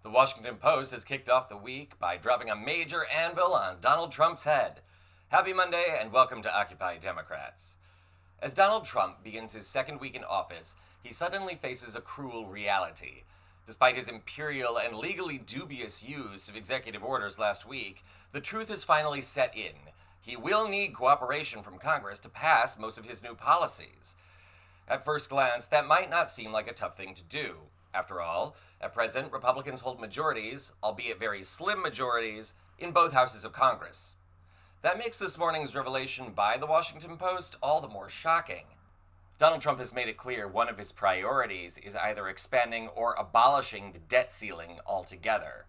The Washington Post has kicked off the week by dropping a major anvil on Donald Trump's head. Happy Monday and welcome to Occupy Democrats. As Donald Trump begins his second week in office, he suddenly faces a cruel reality. Despite his imperial and legally dubious use of executive orders last week, the truth is finally set in. He will need cooperation from Congress to pass most of his new policies. At first glance, that might not seem like a tough thing to do. After all, at present, Republicans hold majorities, albeit very slim majorities, in both houses of Congress. That makes this morning's revelation by the Washington Post all the more shocking. Donald Trump has made it clear one of his priorities is either expanding or abolishing the debt ceiling altogether.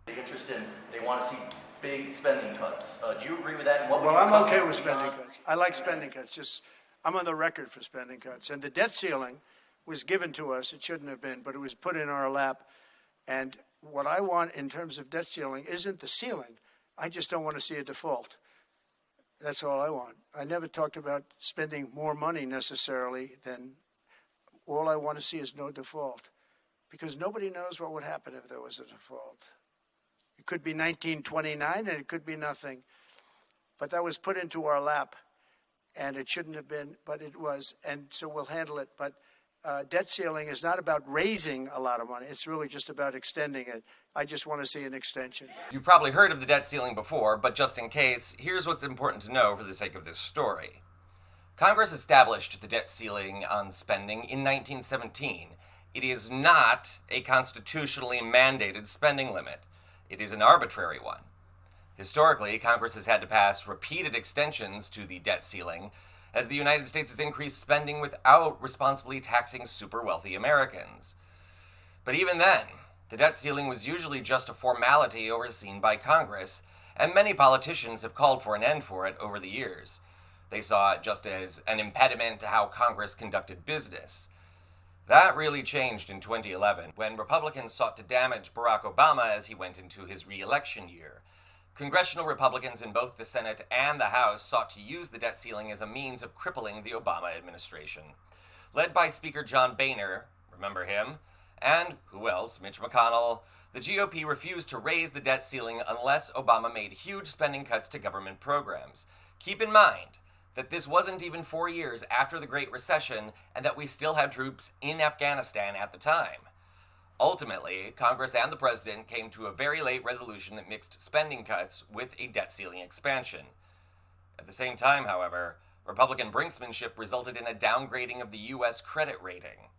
Big interest in, they want to see big spending cuts. Do you agree with that? And what Well, I'm okay with spending cuts. I like spending cuts. I'm on the record for spending cuts. And the debt ceiling was given to us. It shouldn't have been, but it was put in our lap. And what I want in terms of debt ceiling isn't the ceiling. I just don't want to see a default. That's all I want. I never talked about spending more money necessarily than all I want to see is no default. Because nobody knows what would happen if there was a default. It could be 1929 and it could be nothing. But that was put into our lap. And it shouldn't have been, but it was. And so we'll handle it. But debt ceiling is not about raising a lot of money. It's really just about extending it. I just want to see an extension. You've probably heard of the debt ceiling before, but just in case, here's what's important to know for the sake of this story. Congress established the debt ceiling on spending in 1917. It is not a constitutionally mandated spending limit. It is an arbitrary one. Historically, Congress has had to pass repeated extensions to the debt ceiling as the United States has increased spending without responsibly taxing super wealthy Americans. But even then, the debt ceiling was usually just a formality overseen by Congress, and many politicians have called for an end for it over the years. They saw it just as an impediment to how Congress conducted business. That really changed in 2011, when Republicans sought to damage Barack Obama as he went into his re-election year. Congressional Republicans in both the Senate and the House sought to use the debt ceiling as a means of crippling the Obama administration. Led by Speaker John Boehner, remember him, and who else, Mitch McConnell, the GOP refused to raise the debt ceiling unless Obama made huge spending cuts to government programs. Keep in mind that this wasn't even 4 years after the Great Recession and that we still had troops in Afghanistan at the time. Ultimately, Congress and the President came to a very late resolution that mixed spending cuts with a debt ceiling expansion. At the same time, however, Republican brinksmanship resulted in a downgrading of the U.S. credit rating.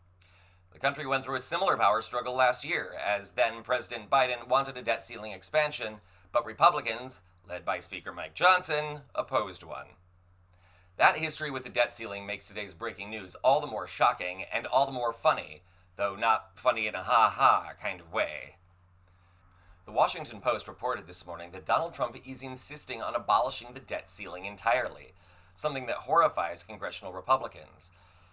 The country went through a similar power struggle last year, as then President Biden wanted a debt ceiling expansion, but Republicans, led by Speaker Mike Johnson, opposed one. That history with the debt ceiling makes today's breaking news all the more shocking and all the more funny, though not funny in a ha-ha kind of way. The Washington Post reported this morning that Donald Trump is insisting on abolishing the debt ceiling entirely, something that horrifies congressional Republicans.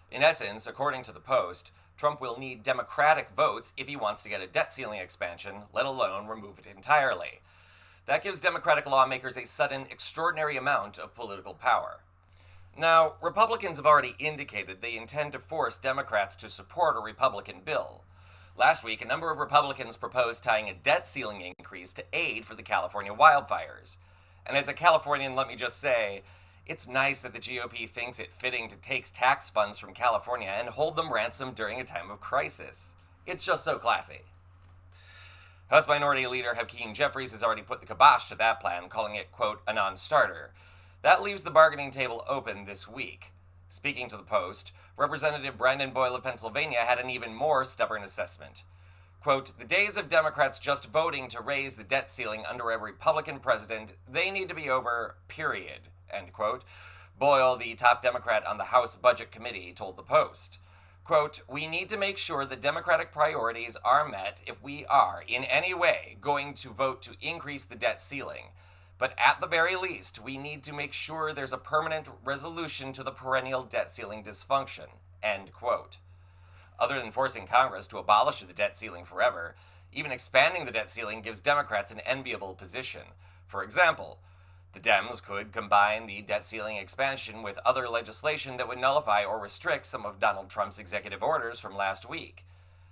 In essence, according to the Post, Trump will need Democratic votes if he wants to get a debt ceiling expansion, let alone remove it entirely. That gives Democratic lawmakers a sudden, extraordinary amount of political power. Now, Republicans have already indicated they intend to force Democrats to support a Republican bill. Last week, a number of Republicans proposed tying a debt ceiling increase to aid for the California wildfires. And as a Californian, let me just say, it's nice that the GOP thinks it fitting to take tax funds from California and hold them ransom during a time of crisis. It's just so classy. House Minority Leader Hakeem Jeffries has already put the kibosh to that plan, calling it, quote, a non-starter. That leaves the bargaining table open this week. Speaking to the Post, Representative Brandon Boyle of Pennsylvania had an even more stubborn assessment. Quote, the days of Democrats just voting to raise the debt ceiling under a Republican president, they need to be over, period, end quote. Boyle, the top Democrat on the House Budget Committee, told the Post. Quote, we need to make sure the Democratic priorities are met if we are, in any way, going to vote to increase the debt ceiling. But at the very least, we need to make sure there's a permanent resolution to the perennial debt ceiling dysfunction, end quote. Other than forcing Congress to abolish the debt ceiling forever, even expanding the debt ceiling gives Democrats an enviable position. For example, the Dems could combine the debt ceiling expansion with other legislation that would nullify or restrict some of Donald Trump's executive orders from last week.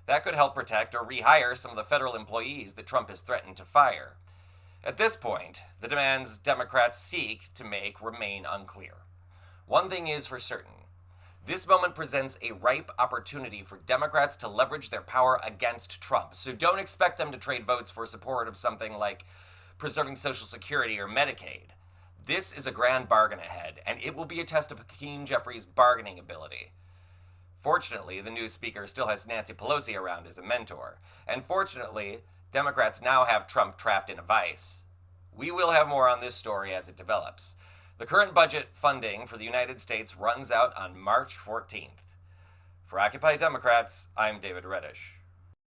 That could help protect or rehire some of the federal employees that Trump has threatened to fire. At this point, the demands Democrats seek to make remain unclear. One thing is for certain. This moment presents a ripe opportunity for Democrats to leverage their power against Trump, so don't expect them to trade votes for support of something like preserving Social Security or Medicaid. This is a grand bargain ahead, and it will be a test of Hakeem Jeffries' bargaining ability. Fortunately, the new speaker still has Nancy Pelosi around as a mentor, and fortunately, Democrats now have Trump trapped in a vice. We will have more on this story as it develops. The current budget funding for the United States runs out on March 14th. For Occupy Democrats, I'm David Reddish.